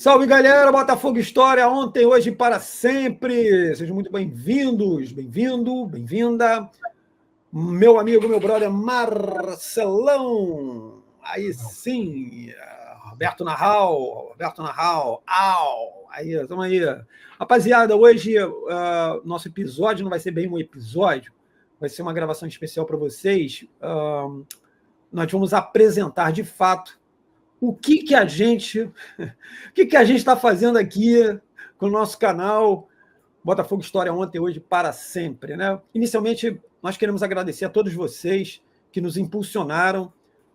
Salve, galera! Botafogo História, ontem, hoje, para sempre. Sejam muito bem-vindos, bem-vindo, bem-vinda. Meu amigo, meu brother Marcelão. Aí sim, Roberto Narral, Aí, estamos aí. Rapaziada, hoje nosso episódio não vai ser bem um episódio, vai ser uma gravação especial para vocês. Nós vamos apresentar, de fato, o que a gente está fazendo aqui com o nosso canal Botafogo História ontem, hoje, para sempre, né? Inicialmente, nós queremos agradecer a todos vocês que nos impulsionaram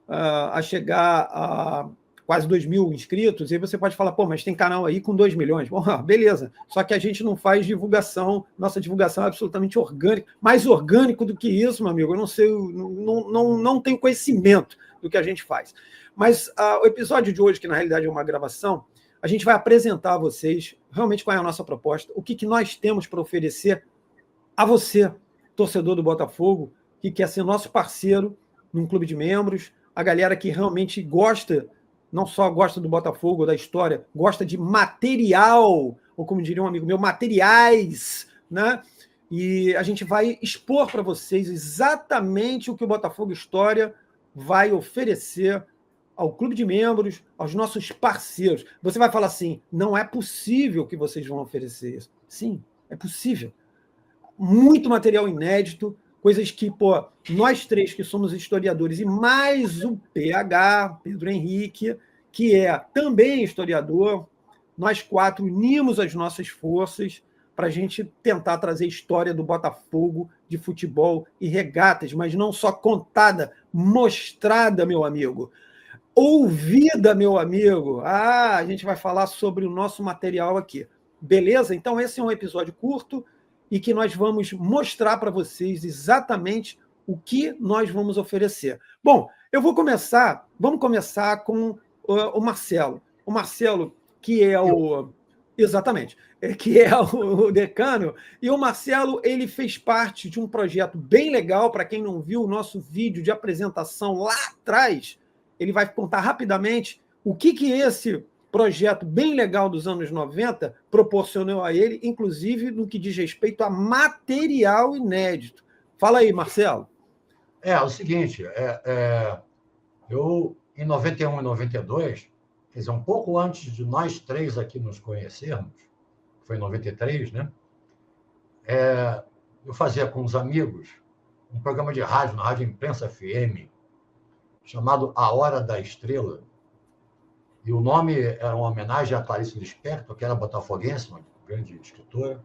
a chegar a quase 2.000 inscritos. E aí você pode falar, pô, mas tem canal aí com 2 milhões. Bom, beleza. Só que a gente não faz divulgação. Nossa divulgação é absolutamente orgânica. Mais orgânico do que isso, meu amigo. Eu não sei, não tenho conhecimento do que a gente faz. Mas o episódio de hoje, que na realidade é uma gravação, a gente vai apresentar a vocês realmente qual é a nossa proposta, o que nós temos para oferecer a você, torcedor do Botafogo, que quer ser nosso parceiro num clube de membros, a galera que realmente gosta, não só gosta do Botafogo, da história, gosta de material, ou como diria um amigo meu, materiais, né? E a gente vai expor para vocês exatamente o que o Botafogo História vai oferecer ao clube de membros, aos nossos parceiros. Você vai falar assim, não é possível que vocês vão oferecer isso. Sim, é possível. Muito material inédito, coisas que, pô, nós três que somos historiadores e mais o PH, Pedro Henrique, que é também historiador, nós quatro unimos as nossas forças para a gente tentar trazer história do Botafogo, de futebol e regatas, mas não só contada, mostrada, meu amigo. Ouvida, meu amigo. A gente vai falar sobre o nosso material aqui. Beleza? Então, esse é um episódio curto e que nós vamos mostrar para vocês exatamente o que nós vamos oferecer. Bom, vamos começar com o Marcelo. O Marcelo, que é o... Exatamente. Que é o decano. E o Marcelo, ele fez parte de um projeto bem legal, para quem não viu o nosso vídeo de apresentação lá atrás, ele vai contar rapidamente o que esse projeto bem legal dos anos 90 proporcionou a ele, inclusive no que diz respeito a material inédito. Fala aí, Marcelo. É o seguinte, eu, em 91 e 92, quer dizer, um pouco antes de nós três aqui nos conhecermos, foi em 93, né? Eu fazia com os amigos um programa de rádio, na Rádio Imprensa FM, chamado A Hora da Estrela. E o nome era uma homenagem a Clarice Lispector, que era botafoguense, uma grande escritora.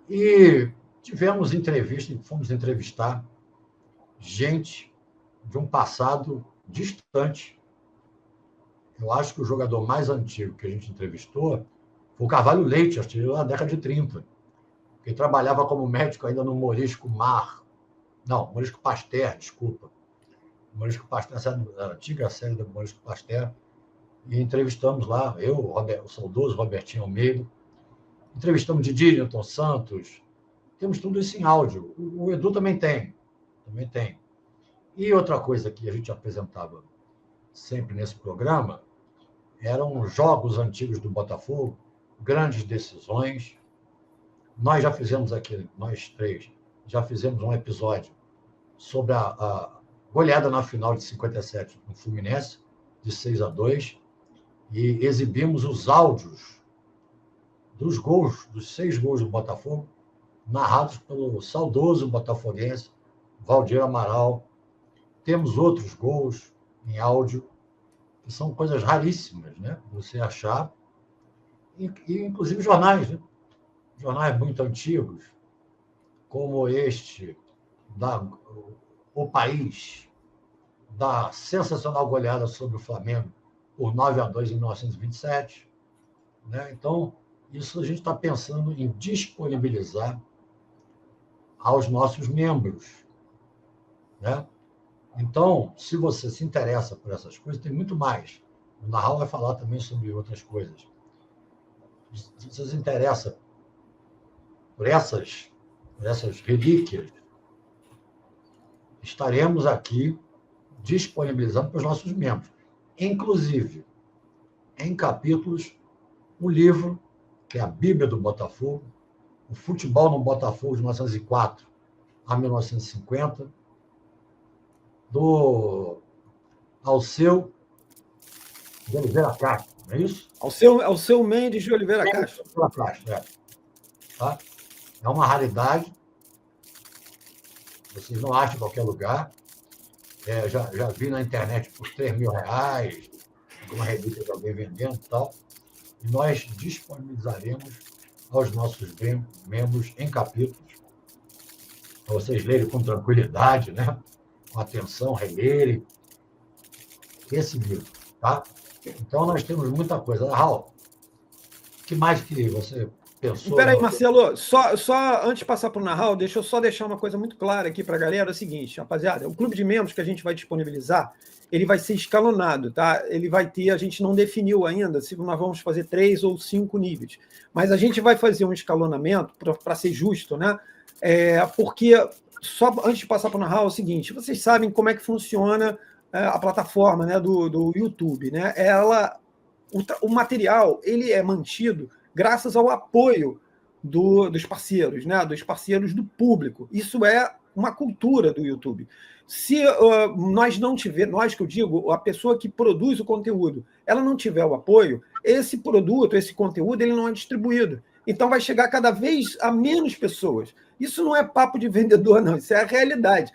E tivemos entrevistas, fomos entrevistar gente de um passado distante. Eu acho que o jogador mais antigo que a gente entrevistou foi o Carvalho Leite, acho que na década de 30, que trabalhava como médico ainda no Morisco Pasteur, desculpa. Morisco Pasteur, a antiga série do Morisco Pasteur, e entrevistamos lá, o saudoso Robertinho Almeida, entrevistamos Didi, Newton Santos, temos tudo isso em áudio. O Edu também tem. E outra coisa que a gente apresentava sempre nesse programa eram jogos antigos do Botafogo, grandes decisões. Nós já fizemos aqui, nós três, já fizemos um episódio sobre a goleada na final de 57 no Fluminense, de 6-2, e exibimos os áudios dos gols, dos 6 gols do Botafogo, narrados pelo saudoso botafoguense Valdir Amaral. Temos outros gols em áudio, que são coisas raríssimas, né? Você achar, e inclusive jornais, né? Jornais muito antigos, como este, O País, da sensacional goleada sobre o Flamengo por 9-2 em 1927. Né? Então, isso a gente está pensando em disponibilizar aos nossos membros. Né? Então, se você se interessa por essas coisas, tem muito mais. O Narral vai falar também sobre outras coisas. Se você se interessa por essas relíquias, estaremos aqui disponibilizando para os nossos membros, inclusive em capítulos um livro, que é a Bíblia do Botafogo, o futebol no Botafogo de 1904 a 1950, do Alceu de Oliveira Castro, não é isso? Alceu Mendes de Oliveira Castro. Tá? É uma raridade, vocês não acham em qualquer lugar. Já vi na internet por R$3.000, alguma revista de alguém vendendo e tal. E nós disponibilizaremos aos nossos membros em capítulos, para vocês lerem com tranquilidade, né? Com atenção, relerem esse livro. Tá? Então, nós temos muita coisa. Raul, o que mais que você pensou? Espera aí, Marcelo, só antes de passar para o Nahal, deixa eu só deixar uma coisa muito clara aqui para a galera, é o seguinte, rapaziada, o clube de membros que a gente vai disponibilizar, ele vai ser escalonado, tá? Ele vai ter, a gente não definiu ainda se nós vamos fazer 3 ou 5 níveis, mas a gente vai fazer um escalonamento para ser justo, né? Porque, só antes de passar para o Nahal, é o seguinte, vocês sabem como é que funciona a plataforma, né, do YouTube, né? O material, ele é mantido graças ao apoio dos parceiros, né? Dos parceiros do público. Isso é uma cultura do YouTube. Se nós não tiver, nós que eu digo, a pessoa que produz o conteúdo, ela não tiver o apoio, esse produto, esse conteúdo, ele não é distribuído. Então vai chegar cada vez a menos pessoas. Isso não é papo de vendedor, não, isso é a realidade.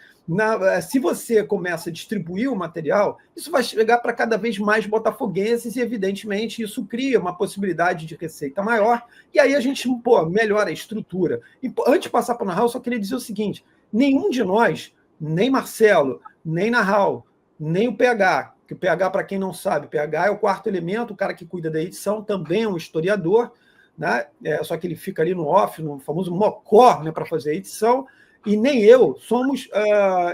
Se você começa a distribuir o material, isso vai chegar para cada vez mais botafoguenses e, evidentemente, isso cria uma possibilidade de receita maior, e aí a gente melhora a estrutura. E, antes de passar para o Nahal, eu só queria dizer o seguinte, nenhum de nós, nem Marcelo, nem Nahal, nem o PH, que o PH, para quem não sabe, o PH é o quarto elemento, o cara que cuida da edição, também é um historiador, né? Só que ele fica ali no off, no famoso mocó, né, para fazer a edição, e nem eu somos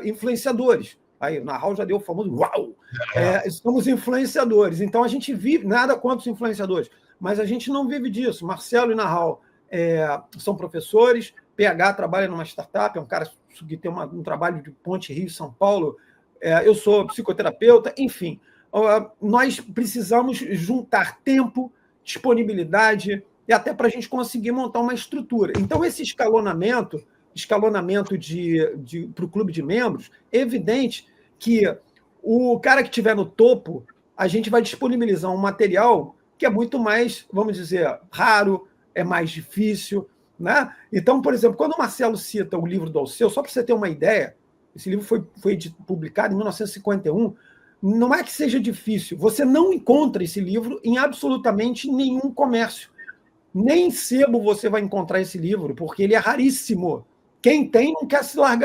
influenciadores. Aí o Nahal já deu o famoso uau! Somos influenciadores. Então a gente vive, nada contra os influenciadores, mas a gente não vive disso. Marcelo e Nahal são professores, PH trabalha numa startup, é um cara que tem um trabalho de Ponte Rio-São Paulo, eu sou psicoterapeuta, enfim. Nós precisamos juntar tempo, disponibilidade, e até para a gente conseguir montar uma estrutura. Então, esse escalonamento para o clube de membros, é evidente que o cara que estiver no topo, a gente vai disponibilizar um material que é muito mais, vamos dizer, raro, é mais difícil, né? Então, por exemplo, quando o Marcelo cita o livro do Alceu, só para você ter uma ideia, esse livro foi publicado em 1951, não é que seja difícil, você não encontra esse livro em absolutamente nenhum comércio. Nem em sebo você vai encontrar esse livro, porque ele é raríssimo. Quem tem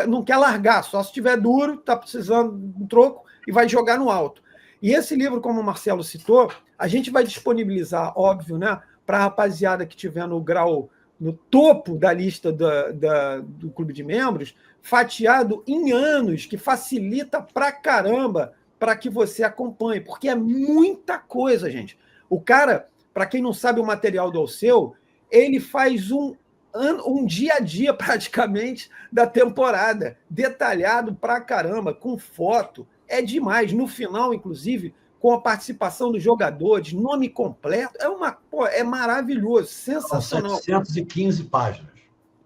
não quer largar, só se estiver duro, está precisando de um troco e vai jogar no alto. E esse livro, como o Marcelo citou, a gente vai disponibilizar, óbvio, né, para a rapaziada que estiver no grau, no topo da lista do clube de membros, fatiado em anos, que facilita pra caramba para que você acompanhe, porque é muita coisa, gente. O cara, para quem não sabe o material do Alceu, ele faz um dia a dia praticamente da temporada, detalhado pra caramba, com foto, é demais. No final, inclusive, com a participação dos jogadores, nome completo, é maravilhoso, sensacional. São 715 páginas.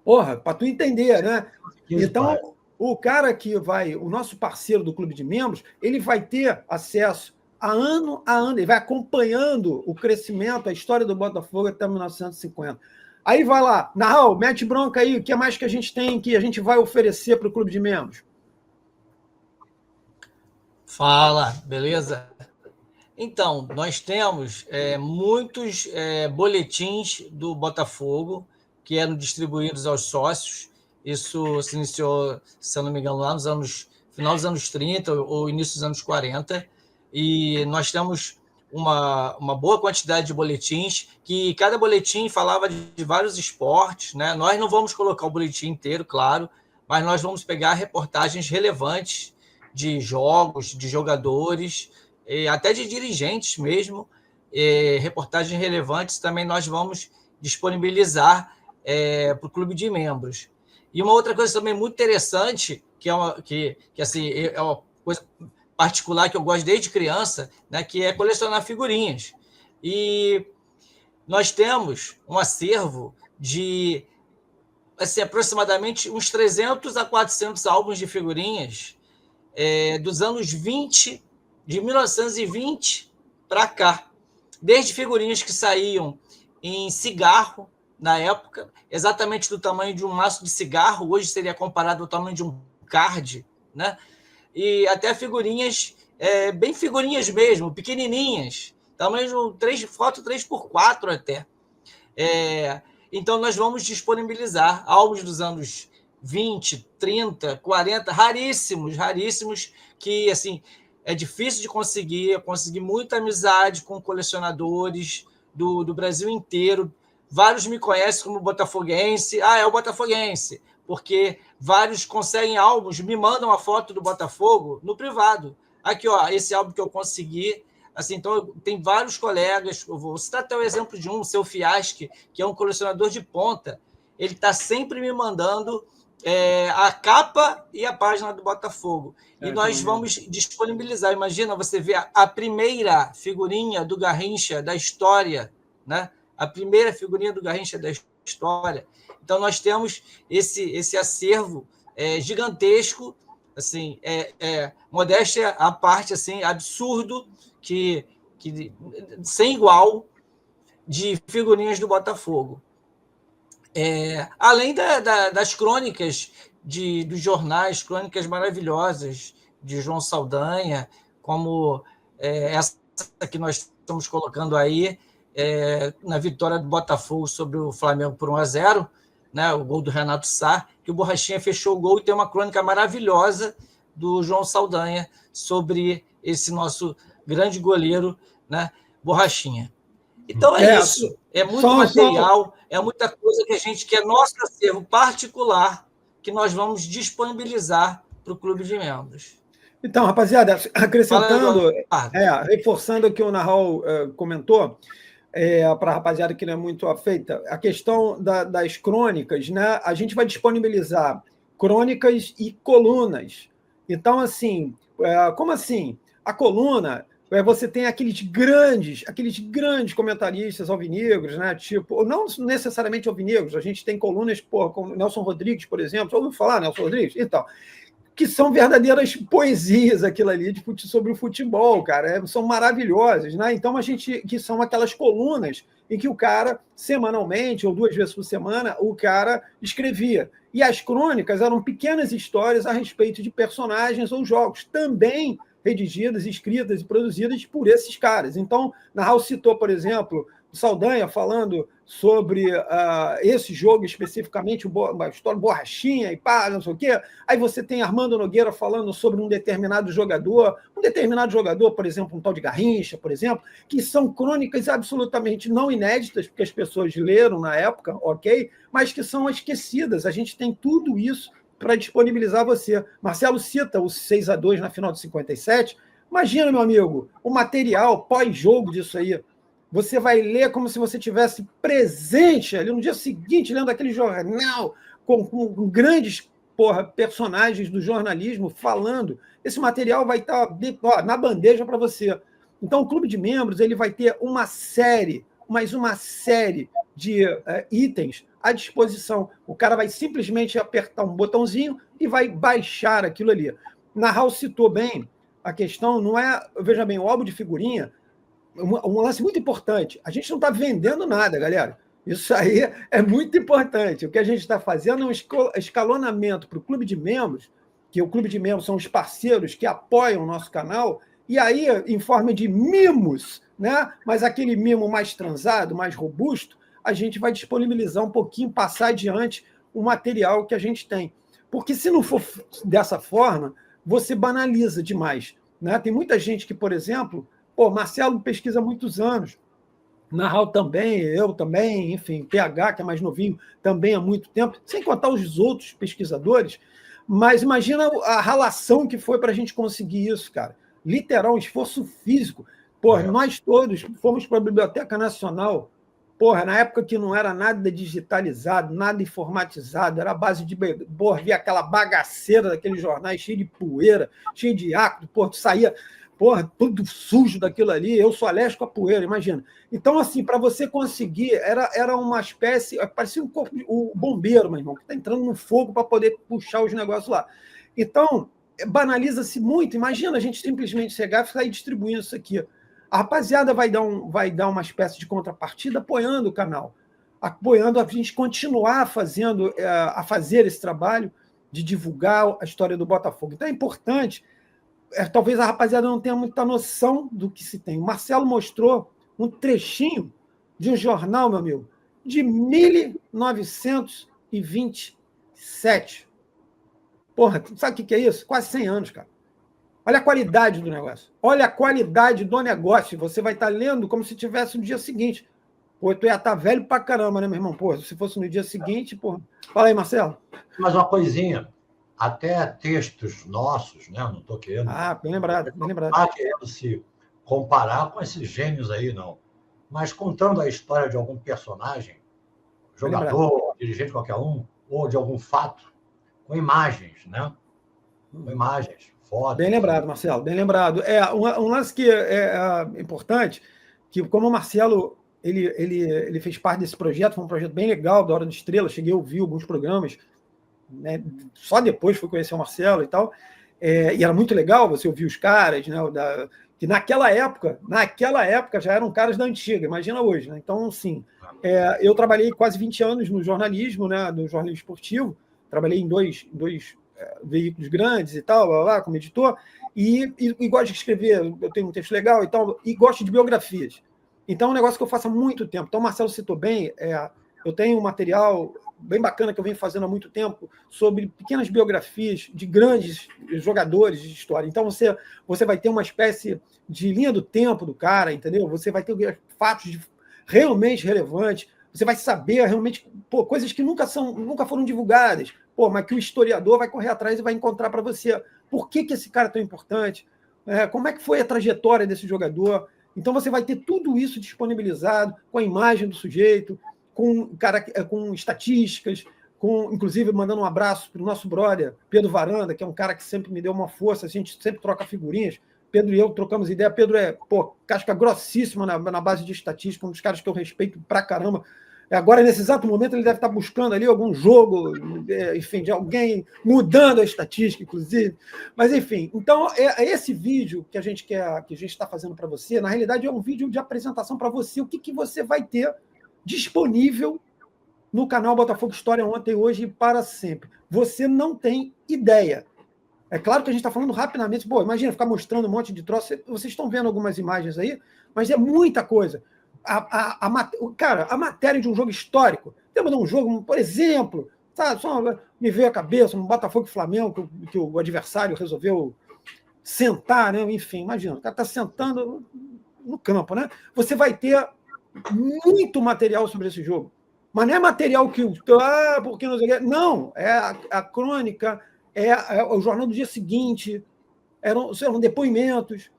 Porra, para tu entender, né? Então, o cara que o nosso parceiro do clube de membros, ele vai ter acesso a ano, ele vai acompanhando o crescimento, a história do Botafogo até 1950. Aí vai lá, Nahal, mete bronca aí, o que mais que a gente tem que a gente vai oferecer para o clube de membros? Fala, beleza? Então, nós temos muitos boletins do Botafogo que eram distribuídos aos sócios. Isso se iniciou, se eu não me engano, lá final dos anos 30 ou início dos anos 40. E nós temos uma boa quantidade de boletins, que cada boletim falava de vários esportes, né? Nós não vamos colocar o boletim inteiro, claro, mas nós vamos pegar reportagens relevantes de jogos, de jogadores, até de dirigentes mesmo, reportagens relevantes também nós vamos disponibilizar para o clube de membros. E uma outra coisa também muito interessante, que assim, é uma coisa particular que eu gosto desde criança, né, que é colecionar figurinhas. E nós temos um acervo de assim, aproximadamente uns 300 a 400 álbuns de figurinhas dos anos 20, de 1920 para cá. Desde figurinhas que saíam em cigarro, na época, exatamente do tamanho de um maço de cigarro, hoje seria comparado ao tamanho de um card, né? E até figurinhas, bem figurinhas mesmo, pequenininhas, tamanho de foto 3x4 até. Então, nós vamos disponibilizar álbuns dos anos 20, 30, 40, raríssimos, que assim é difícil de conseguir. Eu consegui muita amizade com colecionadores do Brasil inteiro. Vários me conhecem como botafoguense. É o botafoguense, porque vários conseguem álbuns, me mandam a foto do Botafogo no privado. Aqui, ó, esse álbum que eu consegui. Assim, então, tem vários colegas, eu vou citar até o exemplo de o seu Fiaschi, que é um colecionador de ponta. Ele está sempre me mandando a capa e a página do Botafogo. E nós vamos disponibilizar. Imagina você ver a primeira figurinha do Garrincha da história, né? A primeira figurinha do Garrincha da história. Então, nós temos esse acervo gigantesco, assim, modéstia à parte, assim, absurdo, que sem igual, de figurinhas do Botafogo. Além das crônicas dos jornais, crônicas maravilhosas de João Saldanha, como essa que nós estamos colocando aí, na vitória do Botafogo sobre o Flamengo por 1-0, né, o gol do Renato Sá, que o Borrachinha fechou o gol, e tem uma crônica maravilhosa do João Saldanha sobre esse nosso grande goleiro, né, Borrachinha. Então isso, é muito material, é muita coisa que é nosso acervo particular, que nós vamos disponibilizar para o clube de membros. Então, rapaziada, acrescentando, reforçando o que o Nahal comentou, para a rapaziada que não é muito afeita, a questão das crônicas, né? A gente vai disponibilizar crônicas e colunas. Então, assim, como assim? A coluna, você tem aqueles grandes comentaristas alvinegros, né? Tipo, não necessariamente alvinegros, a gente tem colunas, como Nelson Rodrigues, por exemplo. Já ouviu falar, Nelson Rodrigues? Então, que são verdadeiras poesias aquilo ali sobre o futebol, cara. São maravilhosas, né? Então, que são aquelas colunas em que o cara, semanalmente, ou 2 vezes por semana, o cara escrevia. E as crônicas eram pequenas histórias a respeito de personagens ou jogos, também redigidas, escritas e produzidas por esses caras. Então, Nahal citou, por exemplo, o Saldanha falando sobre esse jogo especificamente, a história Borrachinha e pá, não sei o quê. Aí você tem Armando Nogueira falando sobre um determinado jogador, por exemplo, um tal de Garrincha, por exemplo, que são crônicas absolutamente não inéditas, porque as pessoas leram na época, ok? Mas que são esquecidas. A gente tem tudo isso para disponibilizar você. Marcelo cita o 6-2 na final de 57. Imagina, meu amigo, o material pós-jogo disso aí. Você vai ler como se você tivesse presente ali no dia seguinte, lendo aquele jornal com grandes personagens do jornalismo falando. Esse material vai estar na bandeja para você. Então, o Clube de Membros ele vai ter uma série de itens à disposição. O cara vai simplesmente apertar um botãozinho e vai baixar aquilo ali. Nahal citou bem a questão, não é, veja bem, o álbum de figurinha, um lance muito importante. A gente não está vendendo nada, galera. Isso aí é muito importante. O que a gente está fazendo é um escalonamento para o Clube de Membros, que o Clube de Membros são os parceiros que apoiam o nosso canal, e aí, em forma de mimos, né? Mas aquele mimo mais transado, mais robusto, a gente vai disponibilizar um pouquinho, passar adiante o material que a gente tem. Porque se não for dessa forma, você banaliza demais, né? Tem muita gente que, por exemplo, Marcelo pesquisa há muitos anos, Nahal também, eu também, enfim, PH, que é mais novinho, também há muito tempo, sem contar os outros pesquisadores, mas imagina a ralação que foi para a gente conseguir isso, cara. Literal, um esforço físico. Nós todos fomos para a Biblioteca Nacional, na época que não era nada digitalizado, nada informatizado, era a base de via aquela bagaceira daqueles jornais cheio de poeira, cheio de ácido, tu saía... porra, tudo sujo daquilo ali, eu sou alérgico à poeira, imagina. Então, assim, para você conseguir, era uma espécie, parecia um corpo, o bombeiro, meu irmão, que está entrando no fogo para poder puxar os negócios lá. Então, banaliza-se muito, imagina a gente simplesmente chegar e sair distribuindo isso aqui. A rapaziada vai dar uma espécie de contrapartida apoiando o canal, apoiando a gente continuar a fazer esse trabalho de divulgar a história do Botafogo. Então é importante, talvez a rapaziada não tenha muita noção do que se tem. O Marcelo mostrou um trechinho de um jornal, meu amigo, de 1927. Porra, sabe o que é isso? Quase 100 anos, cara. Olha a qualidade do negócio. Olha a qualidade do negócio. Você vai estar lendo como se tivesse no dia seguinte. Pô, tu ia estar velho pra caramba, né, meu irmão? Pô, se fosse no dia seguinte, pô. Fala aí, Marcelo. Mas uma coisinha, até textos nossos, né? Não estou querendo. Ah, bem lembrado, bem lembrado. Não estou querendo se comparar com esses gênios aí, não. Mas contando a história de algum personagem, jogador, dirigente qualquer um, ou de algum fato, com imagens, né? Com imagens, fotos. Bem lembrado, Marcelo, bem lembrado. Um lance que é importante, que como o Marcelo ele fez parte desse projeto, foi um projeto bem legal, da Hora da Estrela, cheguei a ouvir alguns programas, né, só depois fui conhecer o Marcelo e tal, e era muito legal você ouvir os caras, né, que naquela época já eram caras da antiga, imagina hoje, né? Então, sim, eu trabalhei quase 20 anos no jornalismo, né, no jornalismo esportivo, trabalhei em dois veículos grandes e tal, blá, blá, como editor, e gosto de escrever, eu tenho um texto legal e tal, e gosto de biografias. Então, é um negócio que eu faço há muito tempo. Então, o Marcelo citou bem, eu tenho um material bem bacana que eu venho fazendo há muito tempo sobre pequenas biografias de grandes jogadores de história. Então, você vai ter uma espécie de linha do tempo do cara, entendeu? Você vai ter fatos realmente relevantes, você vai saber realmente coisas que nunca foram divulgadas, mas que o historiador vai correr atrás e vai encontrar para você. Por que esse cara é tão importante? Como é que foi a trajetória desse jogador? Então, você vai ter tudo isso disponibilizado, com a imagem do sujeito, com estatísticas, inclusive mandando um abraço para o nosso brother, Pedro Varanda, que é um cara que sempre me deu uma força, a gente sempre troca figurinhas. Pedro e eu trocamos ideia. Pedro casca grossíssima na base de estatística, um dos caras que eu respeito pra caramba. Agora, nesse exato momento, ele deve estar buscando ali algum jogo, enfim, de alguém mudando a estatística, inclusive. Mas, enfim, então, esse vídeo que a gente está fazendo para você, na realidade, é um vídeo de apresentação para você, o que você vai ter disponível no canal Botafogo História ontem, hoje e para sempre. Você não tem ideia. É claro que a gente está falando rapidamente. Imagina ficar mostrando um monte de troço. Vocês estão vendo algumas imagens aí, mas é muita coisa. Cara, a matéria de um jogo histórico, temos um jogo, por exemplo, sabe, só me veio à cabeça, um Botafogo e Flamengo, que o adversário resolveu sentar, né? Enfim, imagina, o cara está sentando no campo, né? Você vai ter muito material sobre esse jogo, mas não é material que porque não sei o quê. Não, é a crônica, é o jornal do dia seguinte, eram depoimentos.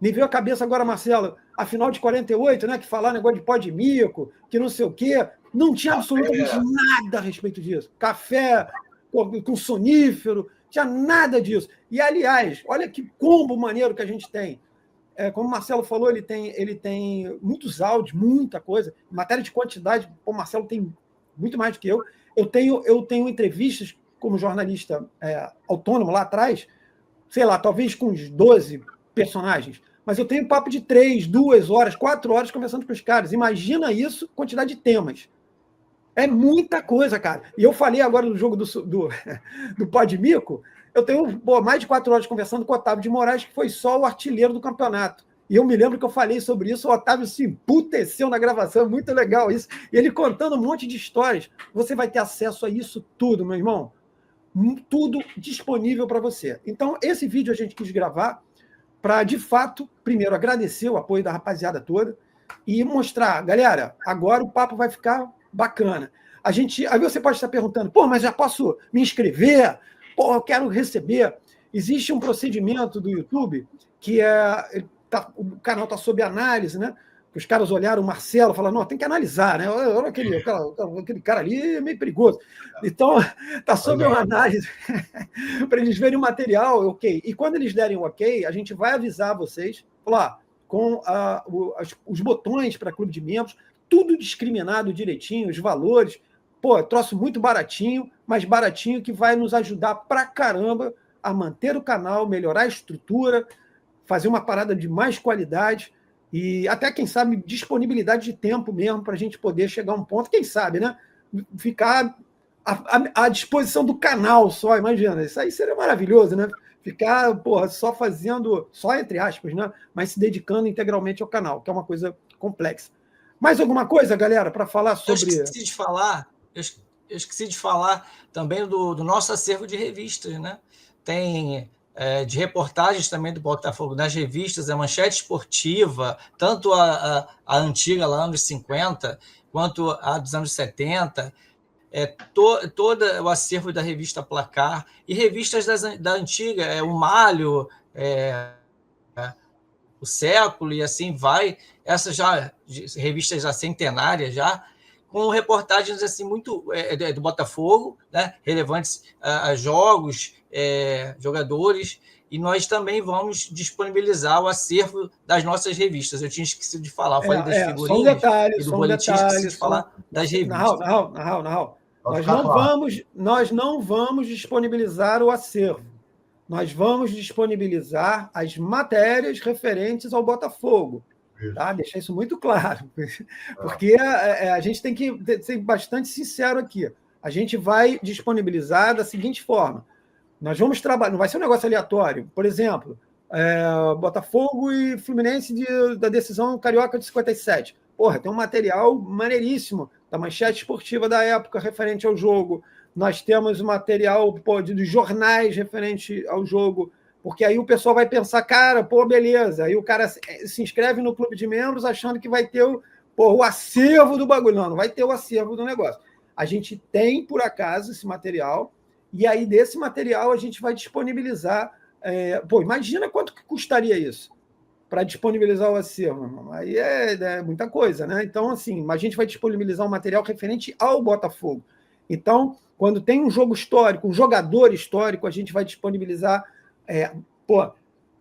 Me veio à cabeça agora, Marcelo, a final de 48, né, que falar negócio de pó de mico, que não sei o quê, não tinha absolutamente nada a respeito disso. Café com sonífero, tinha nada disso. E, aliás, olha que combo maneiro que a gente tem. Como o Marcelo falou, ele tem muitos áudios, muita coisa. Em matéria de quantidade, o Marcelo tem muito mais do que eu. Eu tenho entrevistas como jornalista autônomo lá atrás, sei lá, talvez com uns 12 personagens. Mas eu tenho papo de 3, 2 horas, 4 horas conversando com os caras. Imagina isso, quantidade de temas. É muita coisa, cara. E eu falei agora no jogo do Pó de Mico, eu tenho mais de 4 horas conversando com o Otávio de Moraes, que foi só o artilheiro do campeonato. E eu me lembro que eu falei sobre isso, o Otávio se emputeceu na gravação, muito legal isso. E ele contando um monte de histórias. Você vai ter acesso a isso tudo, meu irmão. Tudo disponível para você. Então, esse vídeo a gente quis gravar para, de fato, primeiro, agradecer o apoio da rapaziada toda e mostrar, galera, agora o papo vai ficar bacana. Aí você pode estar perguntando, mas já posso me inscrever? Eu quero receber. Existe um procedimento do YouTube que o canal está sob análise, né? que os caras olharam o Marcelo e falaram, não, tem que analisar, né? Olha aquele cara ali é meio perigoso. Então, está sob uma análise para eles verem o material, ok. E quando eles derem o ok, a gente vai avisar vocês, falar, com os botões para clube de membros, tudo discriminado direitinho, os valores. Pô, troço muito baratinho, mas baratinho que vai nos ajudar pra caramba a manter o canal, melhorar a estrutura, fazer uma parada de mais qualidade e até, quem sabe, disponibilidade de tempo mesmo para a gente poder chegar a um ponto, quem sabe, né? Ficar à disposição do canal só, imagina. Isso aí seria maravilhoso, né? Ficar, porra, só fazendo, só entre aspas, né? Mas se dedicando integralmente ao canal, que é uma coisa complexa. Mais alguma coisa, galera, para falar sobre... Eu esqueci de falar também do nosso acervo de revistas, né? Tem de reportagens também do Botafogo nas revistas, a Manchete Esportiva, tanto a antiga, lá anos 50, quanto a dos anos 70, todo o acervo da revista Placar, e revistas da antiga, o Malho, o Século, e assim vai, essas já revistas já centenárias, já, com reportagens assim muito do Botafogo, né, relevantes a jogos, jogadores, e nós também vamos disponibilizar o acervo das nossas revistas. Eu tinha esquecido de falar, falei das figurinhas só um detalhe, e do boletim, esqueci de falar das revistas. Não. Nós não vamos disponibilizar o acervo. Nós vamos disponibilizar as matérias referentes ao Botafogo. Tá? Deixar isso muito claro, porque a gente tem que ser bastante sincero aqui. A gente vai disponibilizar da seguinte forma: nós vamos trabalhar, não vai ser um negócio aleatório. Por exemplo, Botafogo e Fluminense da decisão carioca de 57. Porra, tem um material maneiríssimo da Manchete Esportiva da época referente ao jogo. Nós temos o material dos jornais referente ao jogo. Porque aí o pessoal vai pensar, cara, pô, beleza. Aí o cara se inscreve no clube de membros achando que vai ter o acervo do bagulho. Não vai ter o acervo do negócio. A gente tem, por acaso, esse material, e aí desse material a gente vai disponibilizar. Imagina quanto que custaria isso para disponibilizar o acervo. Aí é muita coisa, né? Então, assim, a gente vai disponibilizar um material referente ao Botafogo. Então, quando tem um jogo histórico, um jogador histórico, a gente vai disponibilizar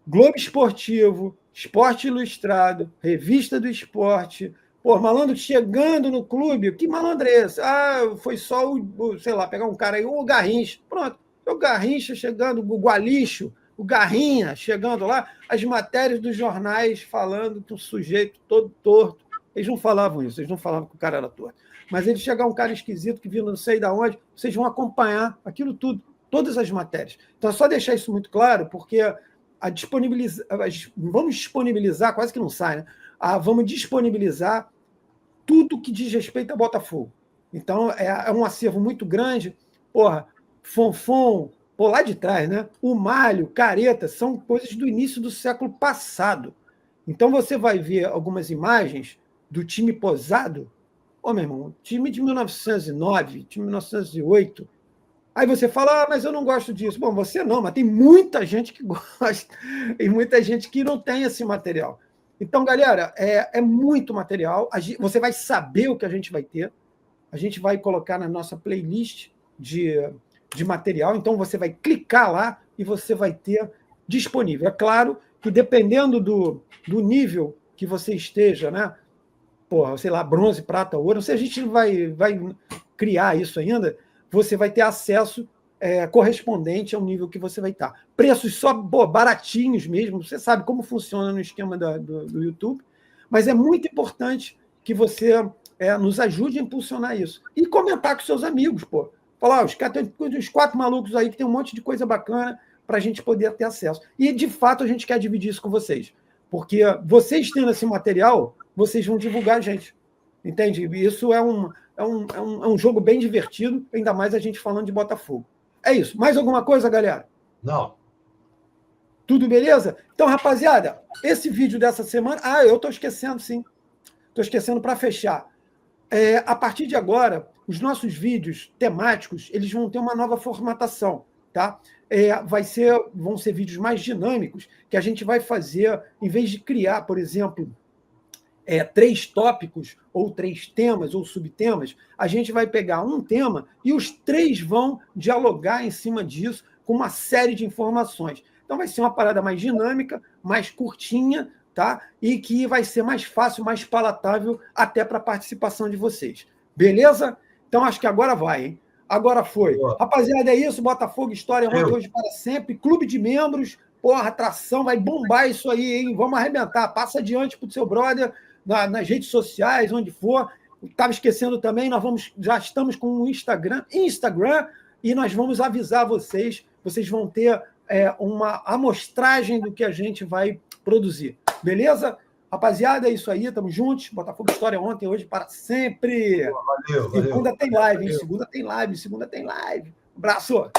Globo Esportivo, Esporte Ilustrado, Revista do Esporte. Malandro chegando no clube, que malandro é esse? Foi só sei lá, pegar um cara aí, o Garrincha. Pronto, o Garrincha chegando, o Gualixo, o Garrinha chegando lá, as matérias dos jornais falando que o sujeito todo torto. Eles não falavam isso, eles não falavam que o cara era torto. Mas ele chegar um cara esquisito que vindo não sei de onde, vocês vão acompanhar aquilo tudo. Todas as matérias. Então, é só deixar isso muito claro, porque vamos disponibilizar, quase que não sai, né? Vamos disponibilizar tudo que diz respeito a Botafogo. Então, é um acervo muito grande. Fonfon, lá de trás, né? O Malho, Careta, são coisas do início do século passado. Então, você vai ver algumas imagens do time posado. Meu irmão, time de 1909, time de 1908. Aí você fala, mas eu não gosto disso. Bom, você não, mas tem muita gente que gosta e muita gente que não tem esse material. Então, galera, é muito material. Você vai saber o que a gente vai ter. A gente vai colocar na nossa playlist de material. Então, você vai clicar lá e você vai ter disponível. É claro que dependendo do nível que você esteja, né? Sei lá, bronze, prata, ouro. Não sei, a gente vai criar isso ainda. Você vai ter acesso correspondente ao nível que você vai estar. Preços só baratinhos mesmo, você sabe como funciona no esquema do YouTube, mas é muito importante que você nos ajude a impulsionar isso. E comentar com seus amigos, Falar, os 4 malucos aí que tem um monte de coisa bacana para a gente poder ter acesso. E, de fato, a gente quer dividir isso com vocês. Porque vocês tendo esse material, vocês vão divulgar a gente. Entende? Isso é um jogo bem divertido, ainda mais a gente falando de Botafogo. É isso. Mais alguma coisa, galera? Não. Tudo beleza? Então, rapaziada, esse vídeo dessa semana... eu estou esquecendo, sim. Estou esquecendo para fechar. A partir de agora, os nossos vídeos temáticos, eles vão ter uma nova formatação, tá? Vão ser vídeos mais dinâmicos, que a gente vai fazer, em vez de criar, por exemplo... 3 tópicos, ou 3 temas, ou subtemas, a gente vai pegar um tema e os 3 vão dialogar em cima disso com uma série de informações. Então vai ser uma parada mais dinâmica, mais curtinha, tá? E que vai ser mais fácil, mais palatável até para a participação de vocês. Beleza? Então acho que agora vai, hein? Agora foi. Boa. Rapaziada, é isso. Botafogo História ontem, hoje para sempre. Clube de membros. Porra, atração, vai bombar isso aí, hein? Vamos arrebentar. Passa adiante pro seu brother, nas redes sociais, onde for. Estava esquecendo também, já estamos com o Instagram, e nós vamos avisar vocês. Vocês vão ter uma amostragem do que a gente vai produzir. Beleza? Rapaziada, é isso aí, estamos juntos. Botafogo História ontem, hoje para sempre. Valeu, Segunda tem live, hein? Segunda tem live. Abraço!